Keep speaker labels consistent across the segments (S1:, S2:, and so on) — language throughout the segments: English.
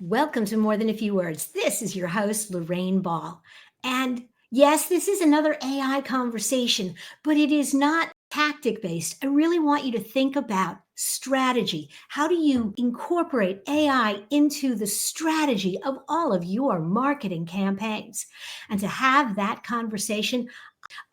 S1: Welcome to More Than a Few Words. This is your host, Lorraine Ball. And yes, this is another AI conversation, but it is not tactic based. I really want you to think about strategy. How do you incorporate AI into the strategy of all of your marketing campaigns? And to have that conversation,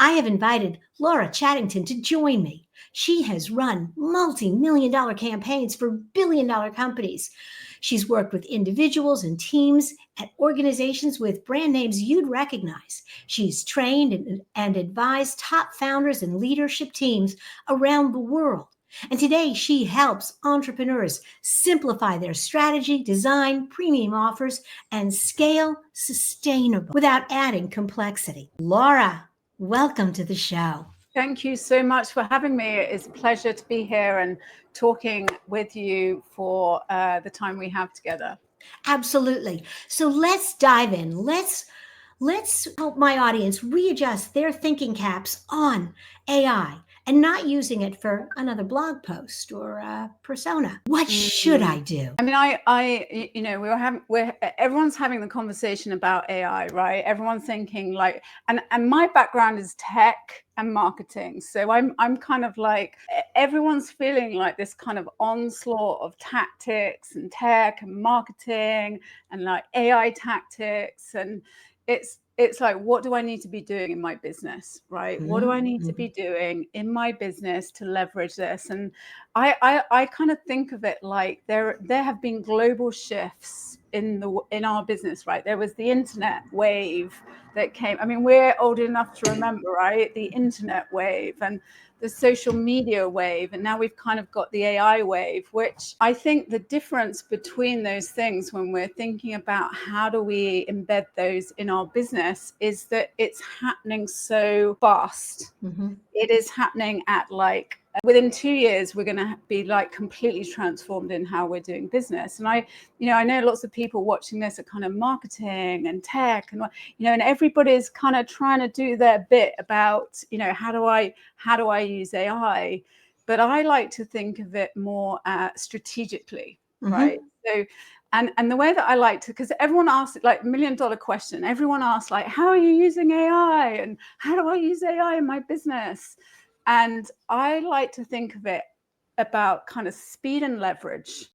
S1: I have invited Laura Chattington to join me. She has run multi-million dollar campaigns for billion-dollar companies. She's worked with individuals and teams at organizations with brand names you'd recognize. She's trained and advised top founders and leadership teams around the world. And today she helps entrepreneurs simplify their strategy, design premium offers, and scale sustainable without adding complexity. Laura, welcome to the show.
S2: Thank you so much for having me. It's a pleasure to be here and talking with you for the time we have together.
S1: Absolutely. So let's dive in. Let's help my audience readjust their thinking caps on AI and not using it for another blog post or a persona. What should I do?
S2: I mean, everyone's having the conversation about AI, right? Everyone's thinking like, and my background is tech and marketing. So I'm kind of like, everyone's feeling like this kind of onslaught of tactics and tech and marketing and like AI tactics. And it's like, what do I need to be doing in my business, right? What do I need to be doing in my business to leverage this? And I kind of think of it like there have been global shifts in our business, right? There was the internet wave that came. I mean, we're old enough to remember, right? The internet wave and the social media wave, and now we've kind of got the AI wave, which I think the difference between those things when we're thinking about how do we embed those in our business is that it's happening so fast. It is happening at like within 2 years, we're going to be like completely transformed in how we're doing business. And I know lots of people watching this are kind of marketing and tech and, and everybody's kind of trying to do their bit about, how do I use AI? But I like to think of it more strategically, right? So, and the way that I like to, because everyone asks like $1 million question, everyone asks like, how are you using AI? And how do I use AI in my business? And I like to think of it about kind of speed and leverage.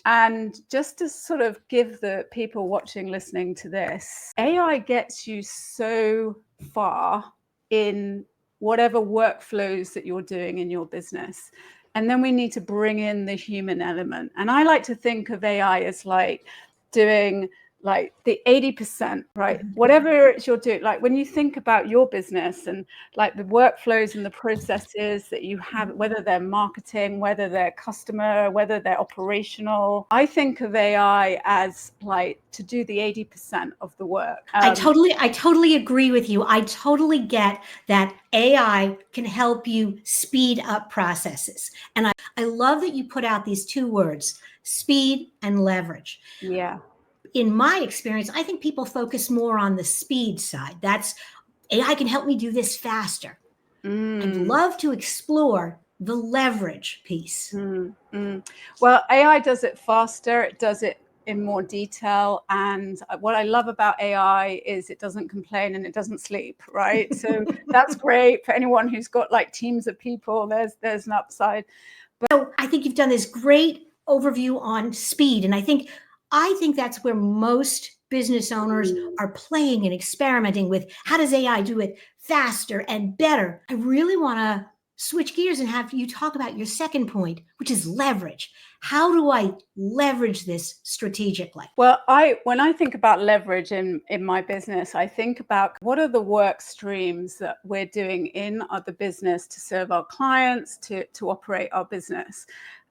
S2: And just to sort of give the people watching, listening to this, AI gets you so far in whatever workflows that you're doing in your business. And then we need to bring in the human element. And I like to think of AI as like doing like the 80%, right? Whatever it's you're doing, like when you think about your business and like the workflows and the processes that you have, whether they're marketing, whether they're customer, whether they're operational, I think of AI as like to do the 80% of the work.
S1: I totally agree with you. I totally get that AI can help you speed up processes. And I love that you put out these two words, speed and leverage.
S2: Yeah.
S1: In my experience, I think people focus more on the speed side. That's AI can help me do this faster. I'd love to explore the leverage piece.
S2: Well, AI does it faster. It does it in more detail. And what I love about AI is it doesn't complain and it doesn't sleep, right? So that's great for anyone who's got like teams of people. There's an upside.
S1: So I think you've done this great overview on speed. And I think that's where most business owners are playing and experimenting with how does AI do it faster and better. I really want to switch gears and have you talk about your second point, which is leverage. How do I leverage this strategically?
S2: Well, when I think about leverage in my business, I think about what are the work streams that we're doing in the business to serve our clients, to operate our business.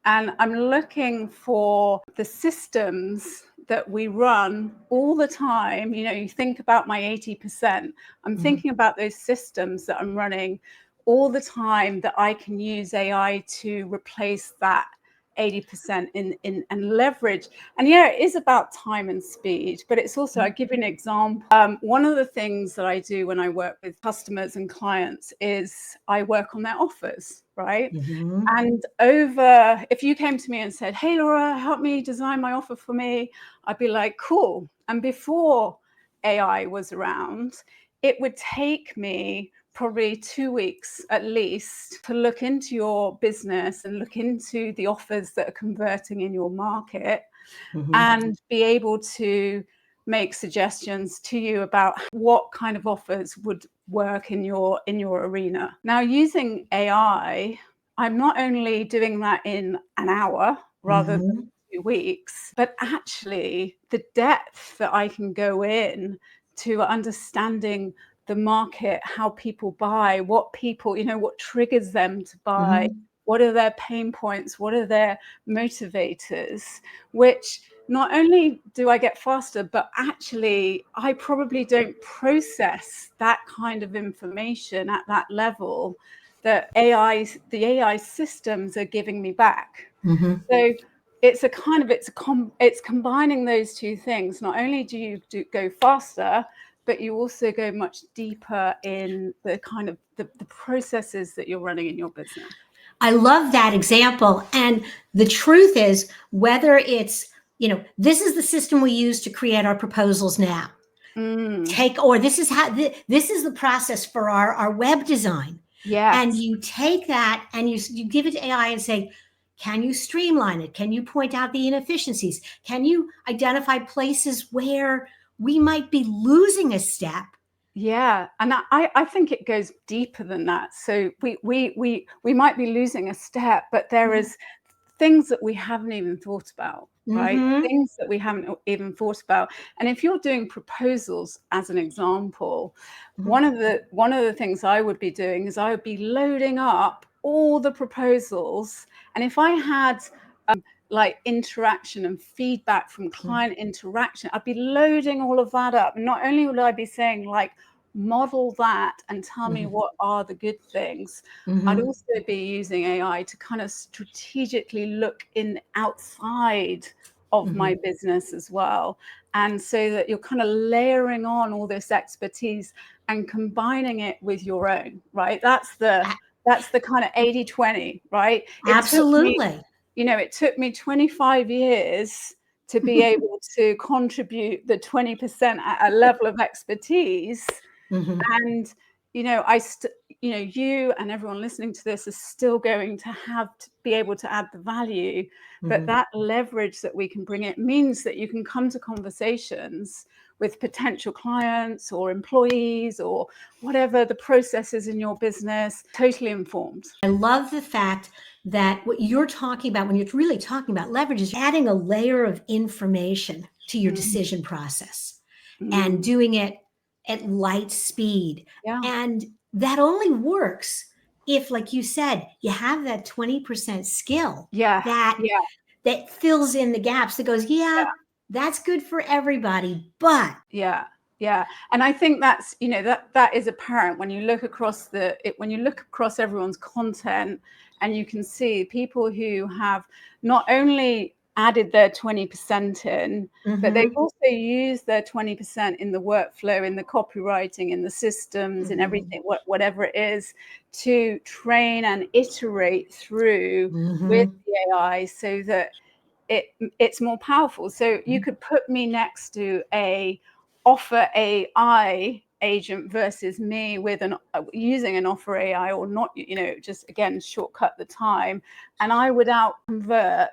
S2: And I'm looking for the systems that we run all the time. You think about my 80%. I'm thinking about those systems that I'm running all the time that I can use AI to replace that 80% and leverage. And yeah, it is about time and speed, but it's also, I'll give you an example. One of the things that I do when I work with customers and clients is I work on their offers. right?
S1: Mhm.
S2: And if you came to me and said, hey, Laura, help me design my offer for me, I'd be like, cool. And before AI was around, it would take me probably 2 weeks at least to look into your business and look into the offers that are converting in your market
S1: Mhm.
S2: and be able to make suggestions to you about what kind of offers would work in your arena. Now, using AI, I'm not only doing that in an hour rather than
S1: Mhm.
S2: 2 weeks, but actually the depth that I can go in to understanding the market, how people buy, what people, what triggers them to buy,
S1: Mhm.
S2: what are their pain points, what are their motivators, which not only do I get faster, but actually I probably don't process that kind of information at that level that the AI systems are giving me back.
S1: Mhm.
S2: So it's combining those two things. Not only do you go faster, but you also go much deeper in the kind of the processes that you're running in your business.
S1: I love that example. And the truth is, whether it's, this is the system we use to create our proposals now.
S2: Mm,
S1: Or this is this is the process for our web design. And
S2: yes.
S1: you take that and you give it to AI and say, can you streamline it? Can you point out the inefficiencies? Can you identify places where we might be losing a step?
S2: Yeah, and I think it goes deeper than that. So we might be losing a step, but there is things that we haven't even thought about, right?
S1: Mm-hmm.
S2: Things that we haven't even thought about. And if you're doing proposals, as an example,
S1: Mm-hmm.
S2: one of the things I would be doing is I would be loading up all the proposals, and if I had like interaction and feedback from client interaction, I'd be loading all of that up. Not only would I be saying like, model that and tell me
S1: Mm-hmm.
S2: what are the good things, I'd
S1: Mm-hmm.
S2: also be using AI to kind of strategically look in outside of
S1: Mm-hmm.
S2: my business as well. And so that you're kind of layering on all this expertise and combining it with your own, right? That's the kind of 80-20, right?
S1: Absolutely.
S2: It took me 25 years to be able to contribute the 20% at a level of expertise.
S1: Mm-hmm.
S2: And, you and everyone listening to this is still going to have to be able to add the value. But
S1: Mm-hmm.
S2: that leverage that we can bring, it means that you can come to conversations with potential clients or employees or whatever the process is in your business, totally informed.
S1: I love the fact that what you're talking about when you're really talking about leverage is adding a layer of information to your
S2: Mm,
S1: decision process and
S2: mm,
S1: doing it at light speed.
S2: yeah,
S1: And that only works if, like you said, you have that 20% skill
S2: yeah,
S1: that
S2: yeah.
S1: that fills in the gaps, that goes, yeah, that's good for everybody, but
S2: Yeah, yeah, and I think that's that is apparent when you look across when you look across everyone's content, and you can see people who have not only added their 20% in, but they've
S1: mhm,
S2: also used their 20% in the workflow, in the copywriting, in the systems, in
S1: mhm,
S2: everything, whatever it is, to train and iterate through with
S1: mhm,
S2: the AI so that it's more powerful. So you
S1: mhm.
S2: could put me next to a offer AI agent versus me with using an offer AI, or not, just again shortcut the time, and I would out convert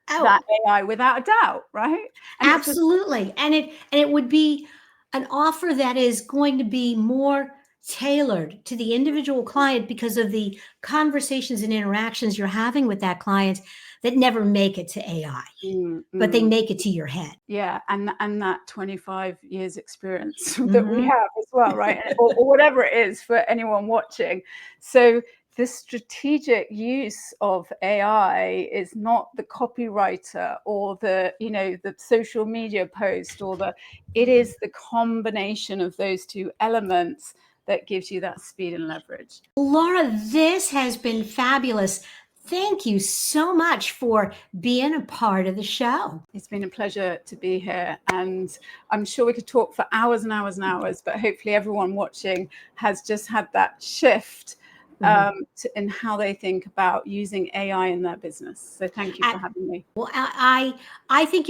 S2: that
S1: Oh,
S2: AI without a doubt, right? And it's just
S1: absolutely. And it would be an offer that is going to be more tailored to the individual client because of the conversations and interactions you're having with that client that never make it to AI,
S2: mm,
S1: but they
S2: mm.
S1: make it to your head.
S2: Yeah, and that 25 years experience that we
S1: Mhm.
S2: have as well, right? Or whatever it is for anyone watching. So the strategic use of AI is not the copywriter or the social media post, it is the combination of those two elements that gives you that speed and leverage.
S1: Laura, this has been fabulous. Thank you so much for being a part of the show.
S2: It's been a pleasure to be here, and I'm sure we could talk for hours and hours and hours, but hopefully everyone watching has just had that shift in how they think about using AI in their business. So thank you for having me.
S1: Well, I think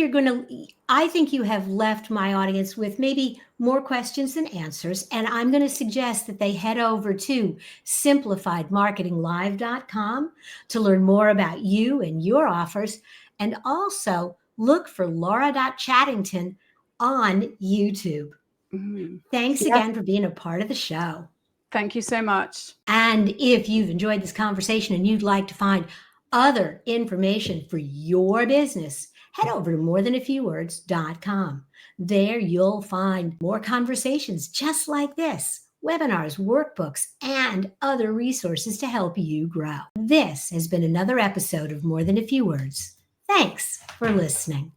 S1: I think you have left my audience with maybe more questions than answers. And I'm going to suggest that they head over to simplifiedmarketinglive.com to learn more about you and your offers. And also look for Laura.Chattington on YouTube. Thanks again for being a part of the show.
S2: Thank you so much.
S1: And if you've enjoyed this conversation and you'd like to find other information for your business, head over to morethanafewwords.com. There you'll find more conversations just like this, webinars, workbooks, and other resources to help you grow. This has been another episode of More Than a Few Words. Thanks for listening.